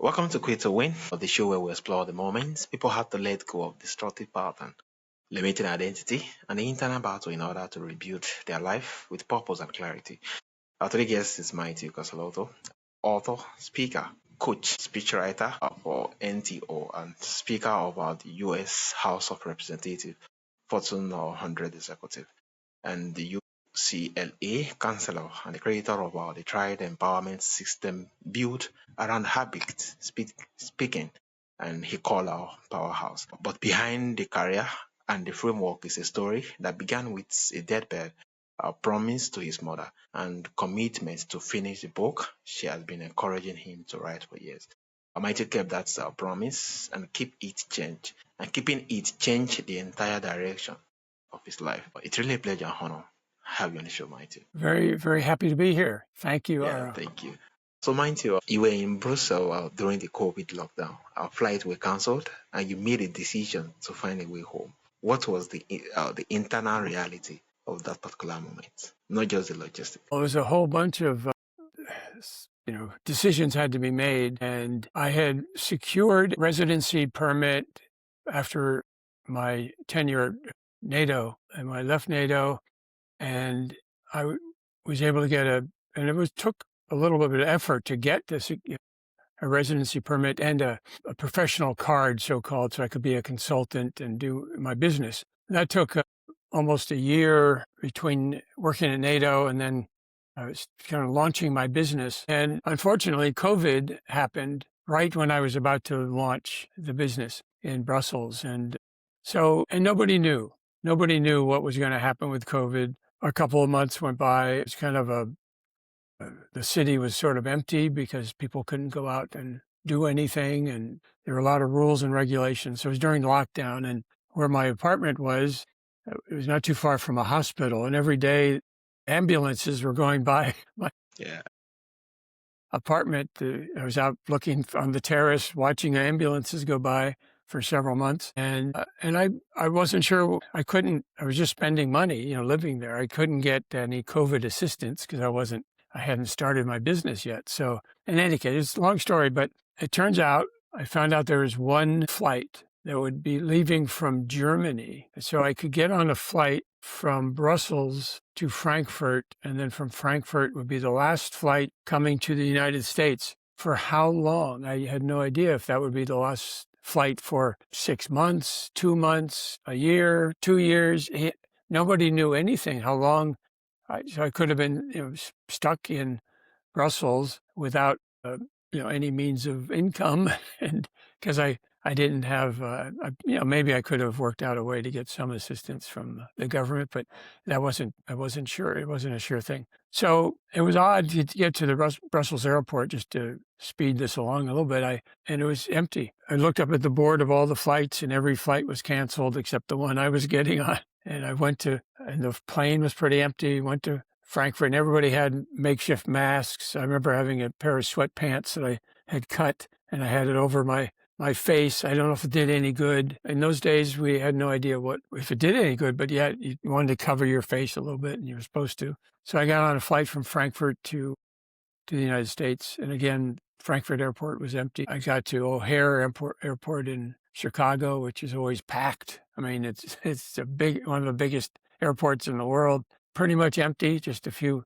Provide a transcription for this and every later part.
Welcome to Quit to Win, the show where we explore the moments people have to let go of destructive pattern, limiting identity, and the internal battle in order to rebuild their life with purpose and clarity. Our today's guest is Mighty Cossolotto, author, speaker, coach, speechwriter for NTO, and speaker of the U.S. House of Representatives, Fortune 100 executive, and the UCLA counselor and the creator of the Triad Empowerment System built around habit speaking, and he called our powerhouse. But behind the career and the framework is a story that began with a deathbed, a promise to his mother, and commitment to finish the book she has been encouraging him to write for years. Almighty kept that promise and keeping it changed the entire direction of his life. It's really a pleasure and honor to have you on the show, Mighty. Very, very happy to be here. Thank you. Yeah, thank you. So, Mighty, you were in Brussels during the COVID lockdown. Our flights were cancelled, and you made a decision to find a way home. What was the internal reality of that particular moment, not just the logistics? Well, there was a whole bunch of decisions had to be made, and I had secured residency permit after my tenure at NATO, and I left NATO, and I was able to get took a little bit of effort to get this a residency permit and a professional card, so-called, so I could be a consultant and do my business. That took almost a year between working at NATO and then I was kind of launching my business. And unfortunately, COVID happened right when I was about to launch the business in Brussels. And nobody knew. Nobody knew what was going to happen with COVID. A couple of months went by. It's kind of the city was sort of empty because people couldn't go out and do anything. And there were a lot of rules and regulations. So it was during lockdown, and where my apartment was, it was not too far from a hospital. And every day ambulances were going by my apartment. I was out looking on the terrace, watching ambulances go by for several months. And I wasn't sure, I was just spending money, living there. I couldn't get any COVID assistance because I hadn't started my business yet. So in any case, it's a long story, but it turns out I found out there was one flight that would be leaving from Germany. So I could get on a flight from Brussels to Frankfurt, and then from Frankfurt would be the last flight coming to the United States. For how long? I had no idea if that would be the last flight for 6 months, 2 months, a year, 2 years. Nobody knew anything, how long. So I could have been stuck in Brussels without any means of income, and because I didn't have, maybe I could have worked out a way to get some assistance from the government, but I wasn't sure. It wasn't a sure thing. So it was odd to get to the Brussels airport, just to speed this along a little bit. And it was empty. I looked up at the board of all the flights, and every flight was canceled except the one I was getting on. And and the plane was pretty empty. Went to Frankfurt, and everybody had makeshift masks. I remember having a pair of sweatpants that I had cut, and I had it over my face. I don't know if it did any good. In those days, we had no idea if it did any good, but yet you wanted to cover your face a little bit, and you were supposed to. So I got on a flight from Frankfurt to the United States, and again, Frankfurt airport was empty. I got to O'Hare Airport in Chicago, which is always packed. I mean, it's one of the biggest airports in the world. Pretty much empty, just a few,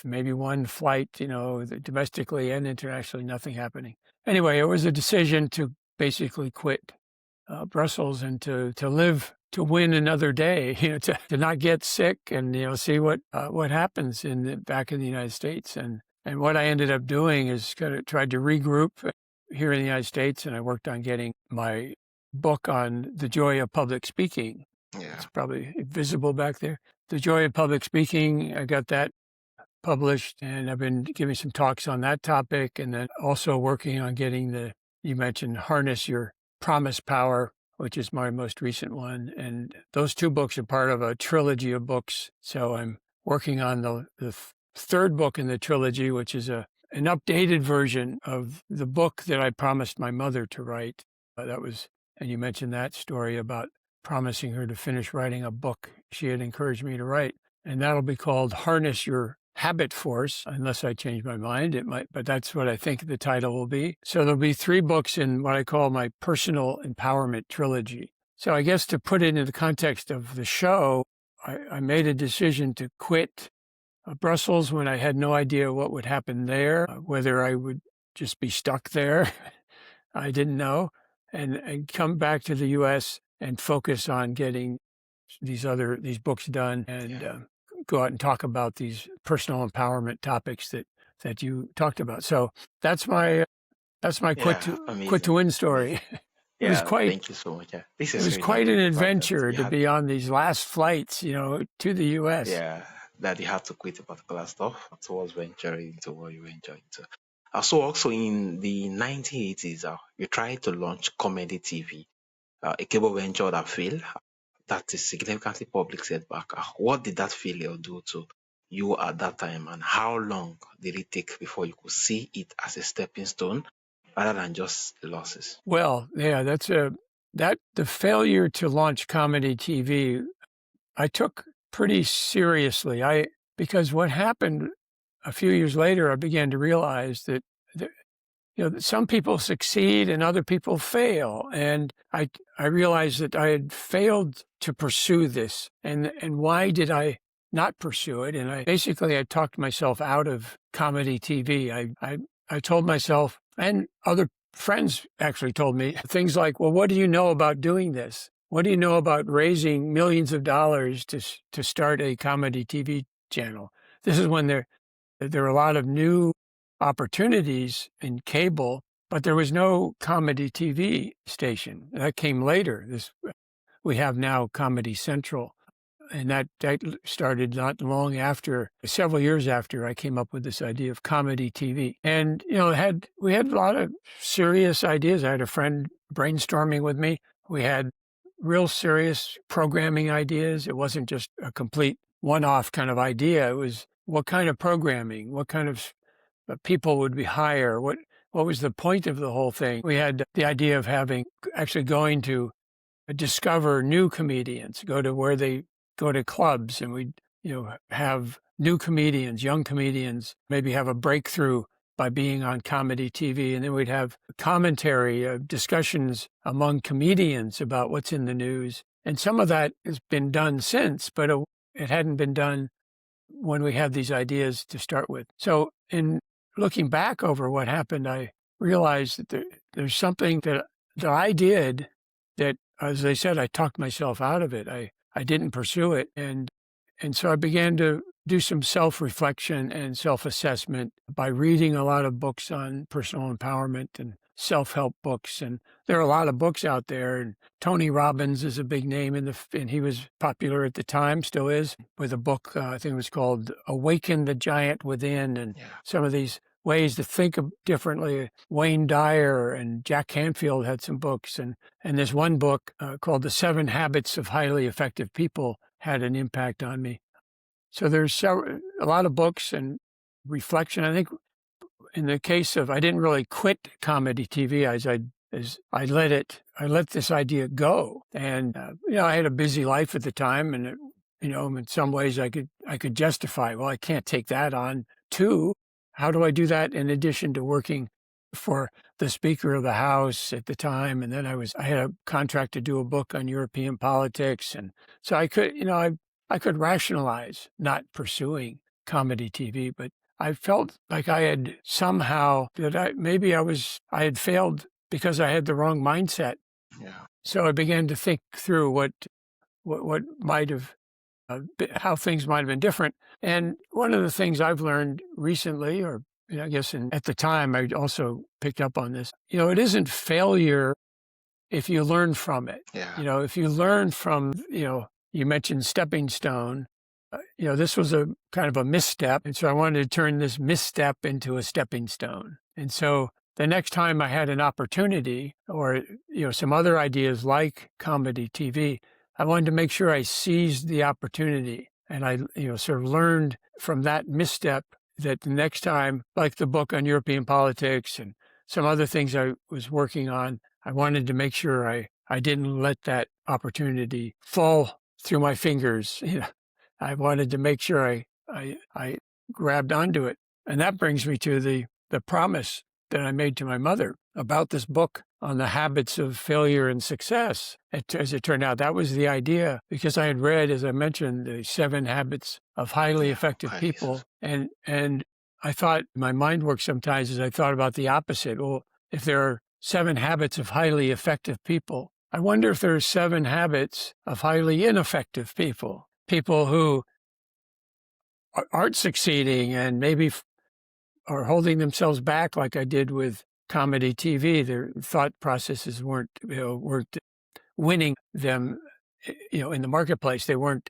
maybe one flight, domestically and internationally, nothing happening. Anyway, it was a decision to basically quit Brussels and to live, to win another day, to not get sick and, see what happens back in the United States. And what I ended up doing is tried to regroup here in the United States, and I worked on getting my book on the joy of public speaking. Yeah. It's probably visible back there. The Joy of Public Speaking, I got that published, and I've been giving some talks on that topic, and then also working on getting you mentioned Harness Your Promise Power, which is my most recent one. And those two books are part of a trilogy of books. So I'm working on the third book in the trilogy, which is an updated version of the book that I promised my mother to write. And you mentioned that story about promising her to finish writing a book she had encouraged me to write. And that'll be called Harness Your Habit Force, unless I change my mind. It might, but that's what I think the title will be. So there'll be 3 books in what I call my personal empowerment trilogy. So I guess to put it in the context of the show, I made a decision to quit Brussels when I had no idea what would happen there, whether I would just be stuck there. I didn't know, and come back to the U.S. and focus on getting these books done and go out and talk about these personal empowerment topics that you talked about. So that's my quit Yeah, to amazing. win story. Amazing. It was Yeah, thank you so much. Yeah. This it was is really quite an good. The fact that adventure you to had, be on these last flights, to the U.S. yeah, that you had to quit a particular stuff towards venturing into what you were enjoying to. So also in the 1980s, you tried to launch comedy TV, a cable venture that failed. That is significantly public setback. What did that failure do to you at that time, and how long did it take before you could see it as a stepping stone rather than just the losses? Well, yeah, the failure to launch comedy TV I took pretty seriously. Because what happened a few years later, I began to realize that, that some people succeed and other people fail, and I realized that I had failed to pursue this, and why did I not pursue it? And I talked myself out of comedy TV. I told myself, and other friends actually told me things like, "Well, what do you know about doing this? What do you know about raising millions of dollars to start a comedy TV channel?" This is when there were a lot of new opportunities in cable, but there was no comedy TV station. That came later. We have now Comedy Central, and that started not long after, several years after I came up with this idea of comedy TV. And we had a lot of serious ideas. I had a friend brainstorming with me. We had real serious programming ideas. It wasn't just a complete one-off kind of idea. It was what kind of programming, what kind of people would we hire, what was the point of the whole thing. We had the idea of going to discover new comedians, go to where they go to clubs, and we'd have new comedians, young comedians, maybe have a breakthrough by being on comedy TV, and then we'd have commentary, discussions among comedians about what's in the news. And some of that has been done since, but it hadn't been done when we had these ideas to start with. So in looking back over what happened, I realized that there's something that I did that, as I said, I talked myself out of it. I didn't pursue it. And so I began to do some self-reflection and self-assessment by reading a lot of books on personal empowerment and self-help books. And there are a lot of books out there. And Tony Robbins is a big name and he was popular at the time, still is, with a book, I think it was called Awaken the Giant Within, and some of these ways to think differently. Wayne Dyer and Jack Canfield had some books. And this one book called The 7 Habits of Highly Effective People had an impact on me. So there's a lot of books and reflection. I think in the case of, I didn't really quit comedy TV as I let this idea go. And, I had a busy life at the time, and, in some ways I could justify, well, I can't take that on too. How do I do that in addition to working for the Speaker of the House at the time? And then I had a contract to do a book on European politics. And so I could, I could rationalize not pursuing comedy TV, but I felt like I had somehow I had failed because I had the wrong mindset. Yeah. So I began to think through what might have, how things might have been different. And one of the things I've learned recently, or I guess at the time, I also picked up on this, it isn't failure if you learn from it. Yeah. If you learn from, you mentioned stepping stone. This was a kind of a misstep. And so I wanted to turn this misstep into a stepping stone. And so the next time I had an opportunity or, some other ideas like comedy TV, I wanted to make sure I seized the opportunity. And I, sort of learned from that misstep that the next time, like the book on European politics and some other things I was working on, I wanted to make sure I didn't let that opportunity fall through my fingers. I wanted to make sure I grabbed onto it. And that brings me to the promise that I made to my mother about this book on the habits of failure and success. As it turned out, that was the idea, because I had read, as I mentioned, the 7 habits of highly Yeah. effective Highly people. And I thought, my mind works sometimes as I thought about the opposite. Well, if there are 7 habits of highly effective people, I wonder if there are 7 habits of highly ineffective people, people who aren't succeeding and maybe are holding themselves back, like I did with comedy TV. Their thought processes weren't winning them, in the marketplace. They weren't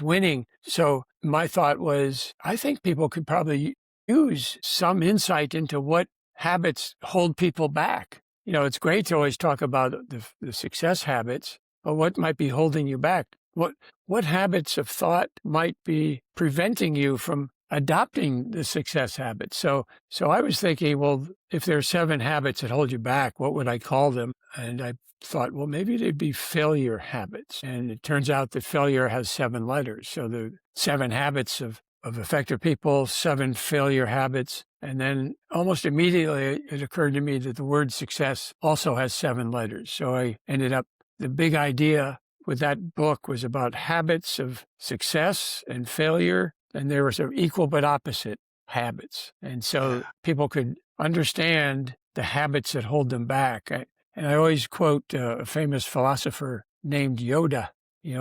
winning. So my thought was, I think people could probably use some insight into what habits hold people back. It's great to always talk about the success habits, but what might be holding you back? What habits of thought might be preventing you from adopting the success habits? So I was thinking, well, if there are 7 habits that hold you back, what would I call them? And I thought, well, maybe they'd be failure habits. And it turns out that failure has 7 letters. So the 7 habits of effective people, 7 failure habits. And then almost immediately it occurred to me that the word success also has 7 letters. So I ended up, the big idea with that book was about habits of success and failure. And they were sort of equal but opposite habits. And so Yeah. people could understand the habits that hold them back. And I always quote a famous philosopher named Yoda,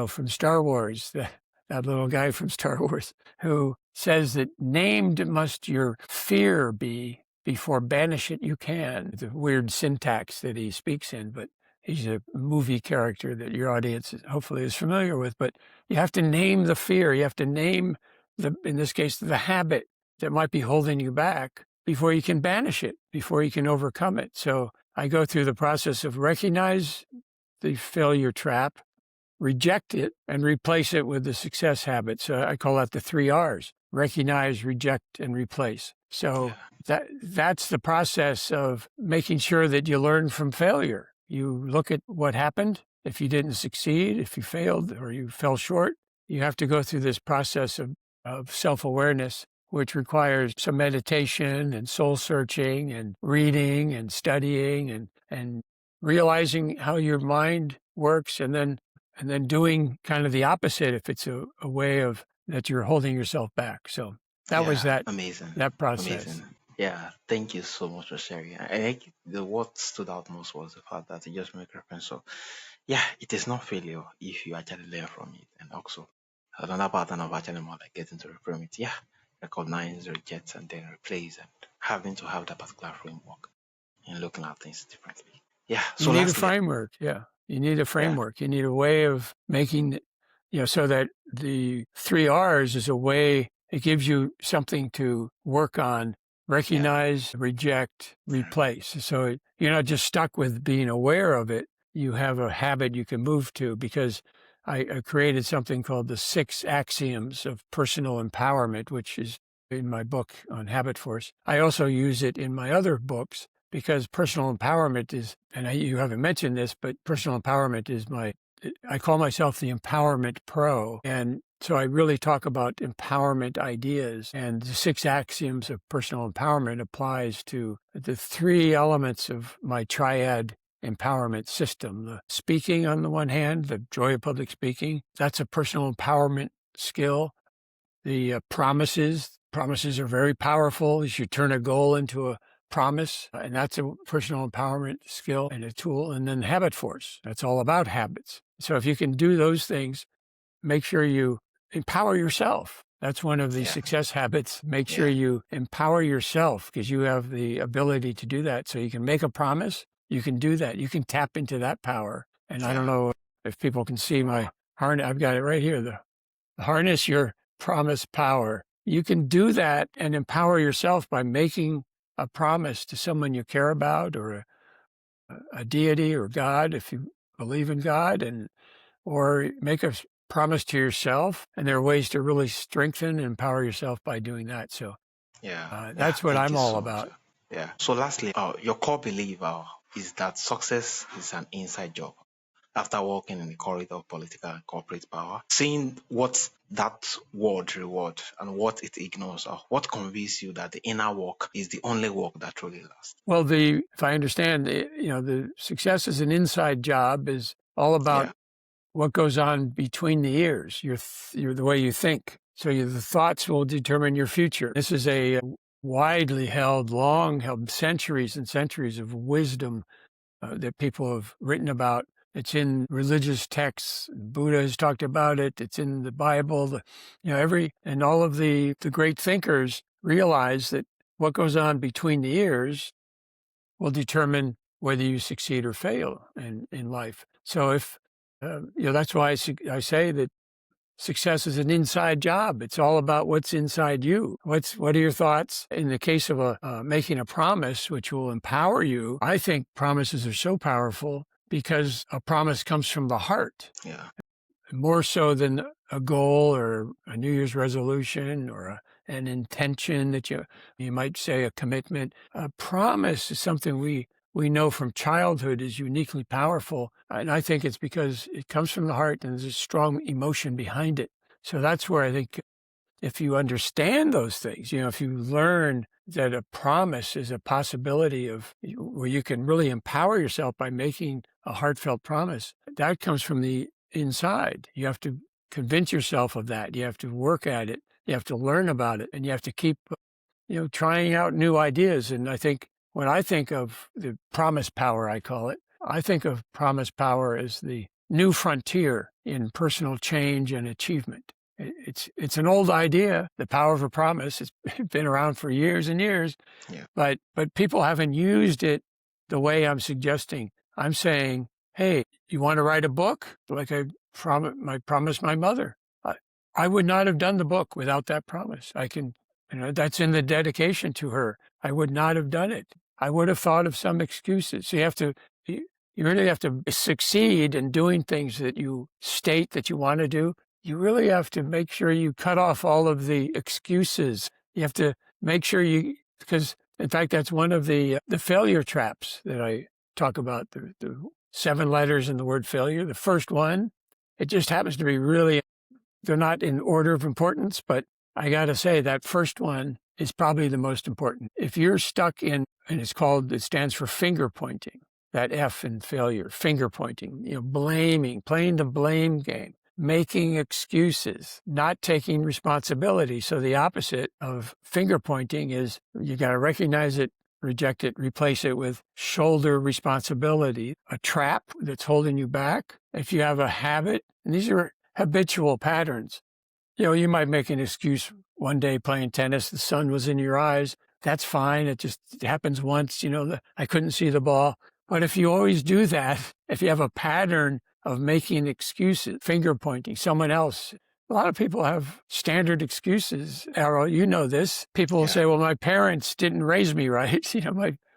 from Star Wars, that little guy from Star Wars, who says that named must your fear be before banish it you can. The weird syntax that he speaks in, but he's a movie character that your audience hopefully is familiar with. But you have to name the fear. You have to name, in this case, the habit that might be holding you back before you can banish it, before you can overcome it. So I go through the process of recognize the failure trap, reject it, and replace it with the success habit. So I call that the 3 R's: recognize, reject, and replace. So that's the process of making sure that you learn from failure. You look at what happened. If you didn't succeed, if you failed or you fell short, you have to go through this process of self-awareness, which requires some meditation and soul searching and reading and studying and realizing how your mind works, and then doing kind of the opposite if it's a way of that you're holding yourself back. So that was Yeah. that Amazing. process. Amazing. Yeah. Thank you so much for sharing. I think what stood out most was the fact that you just make reference. So yeah, it is not failure if you actually learn from it. And also another pattern of actually more like getting to reframe it. Yeah. Recognize, reject, and then replace, and having to have that particular framework and looking at things differently. Yeah. You So need a lastly, framework. Yeah. You need a yeah. framework. You need a way of making, so that the 3 R's is a way, it gives you something to work on: Yeah. recognize, reject, replace. So you're not just stuck with being aware of it. You have a habit you can move to, because I created something called the 6 axioms of personal empowerment, which is in my book on Habit Force. I also use it in my other books, because personal empowerment is, and you haven't mentioned this, but personal empowerment is I call myself the empowerment pro. And so I really talk about empowerment ideas, and the 6 axioms of personal empowerment applies to the 3 elements of my triad empowerment system. The speaking on the one hand, the joy of public speaking, that's a personal empowerment skill. The promises are very powerful. You should turn a goal into a promise, and that's a personal empowerment skill and a tool. And then habit force, that's all about habits. So if you can do those things, make sure you empower yourself. That's one of the Yeah. success habits. Make sure Yeah. you empower yourself, because you have the ability to do that. So you can make a promise. You can do that. You can tap into that power. And I Yeah. don't know if people can see my harness. I've got it right here. Harness your promise power. You can do that and empower yourself by making a promise to someone you care about, or a deity or God, if you believe in God, or make a promise to yourself. And there are ways to really strengthen and empower yourself by doing that. So Yeah. Yeah. that's what Thank I'm you all so much. about. Yeah. So lastly, your core belief is that success is an inside job. after walking in the corridor of political and corporate power, seeing what that word reward and what it ignores, or what convinces you that the inner work is the only work that truly lasts? Well, if I understand, the success is an inside job is all about Yeah, what goes on between the ears, the way you think. So the thoughts will determine your future. This is a widely held, long held, centuries and centuries of wisdom that people have written about. It's in religious texts. Buddha has talked about it. It's in the Bible. And all of the great thinkers realize that what goes on between the ears will determine whether you succeed or fail in life. So that's why I say that success is an inside job. It's all about what's inside you. What are your thoughts? In the case of making a promise, which will empower you, I think promises are so powerful because a promise comes from the heart. yeah, More so than a goal or a New Year's resolution or an intention that you might say a commitment. A promise is something we know from childhood is uniquely powerful. And I think it's because it comes from the heart and there's a strong emotion behind it. So that's where I think if you understand those things, if you learn that a promise is a possibility where you can really empower yourself by making a heartfelt promise, that comes from the inside. You have to convince yourself of that. You have to work at it. You have to learn about it, and you have to keep, trying out new ideas. And I think when I think of the promise power, I call it, I think of promise power as the new frontier in personal change and achievement. It's an old idea, the power of a promise. It's been around for years and years, yeah, but people haven't used it the way I'm suggesting. I'm saying, hey, you want to write a book? Like I promised my mother. I would not have done the book without that promise. That's in the dedication to her. I would not have done it. I would have thought of some excuses. So you really have to succeed in doing things that you state that you want to do. You really have to make sure you cut off all of the excuses. You have to make sure because in fact, that's one of the failure traps that I talk about, the 7 letters in the word failure. The first one, it just happens to be really, they're not in order of importance, but I got to say that first one is probably the most important. If you're stuck in, and it stands for finger pointing, that F in failure, finger pointing, blaming, playing the blame game, making excuses, not taking responsibility. So the opposite of finger pointing is you got to recognize it, reject it, replace it with shoulder responsibility, a trap that's holding you back. If you have a habit, and these are habitual patterns, you might make an excuse one day playing tennis, the sun was in your eyes. That's fine. It just happens once, I couldn't see the ball. But if you always do that, if you have a pattern of making excuses, finger pointing, someone else, a lot of people have standard excuses. Errol, you know this. People will yeah, say, well, my parents didn't raise me right.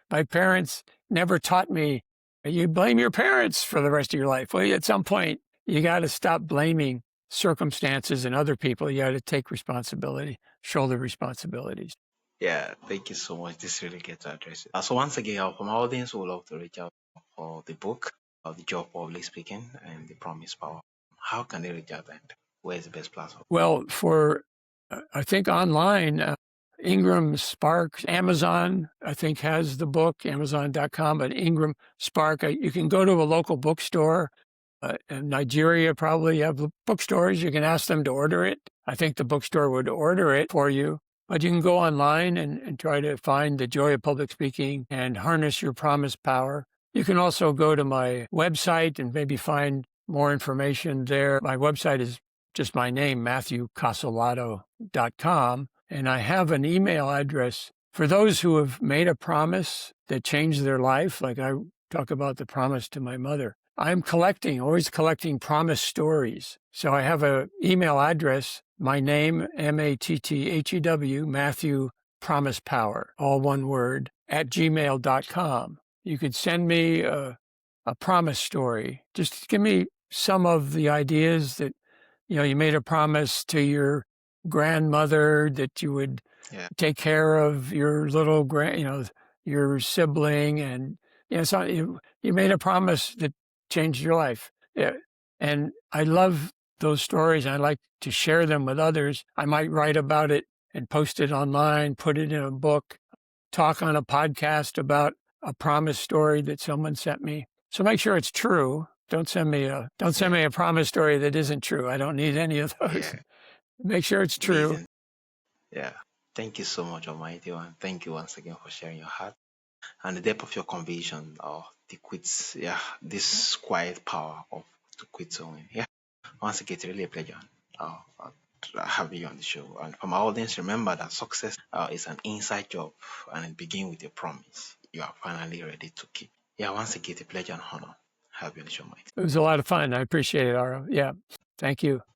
My parents never taught me. You blame your parents for the rest of your life. Well, at some point, you got to stop blaming circumstances and other people. You got to take responsibility, shoulder responsibilities. yeah. Thank you so much. This really gets to address it. So once again, from our audience, we would love to reach out for the book of the job of public speaking and the promise power. How can they reach out, and where's the best platform? Well, I think online, Ingram Spark, Amazon, I think has the book, Amazon.com, but Ingram Spark, you can go to a local bookstore. In Nigeria, probably have bookstores. You can ask them to order it. I think the bookstore would order it for you. But you can go online and try to find the joy of public speaking and harness your promise power. You can also go to my website and maybe find more information there. My website is just my name, MatthewCossolotto.com. And I have an email address for those who have made a promise that changed their life. Like I talk about the promise to my mother. I'm always collecting promise stories. So I have an email address, my name, MatthEW, Matthew Promise Power, all one word, @gmail.com. You could send me a promise story. Just give me some of the ideas that, you made a promise to your grandmother that you would Yeah, take care of your little your sibling, and so you made a promise that changed your life. Yeah. And I love those stories. I like to share them with others. I might write about it and post it online, put it in a book, talk on a podcast about a promise story that someone sent me. So make sure it's true. Don't send me Yeah, a promise story that isn't true. I don't need any of those. yeah, Make sure it's true. amazing. Yeah. Thank you so much, Almighty One. Thank you once again for sharing your heart and the depth of your conviction of the quits. Yeah, this quiet power of to quit sowing. Yeah. Once again, it's really a pleasure having you on the show. And from our audience, remember that success is an inside job and it begins with a promise you are finally ready to keep. Yeah, once again, it's a pleasure and honor having you on the show, mate. It was a lot of fun. I appreciate it, Aro. Yeah. Thank you.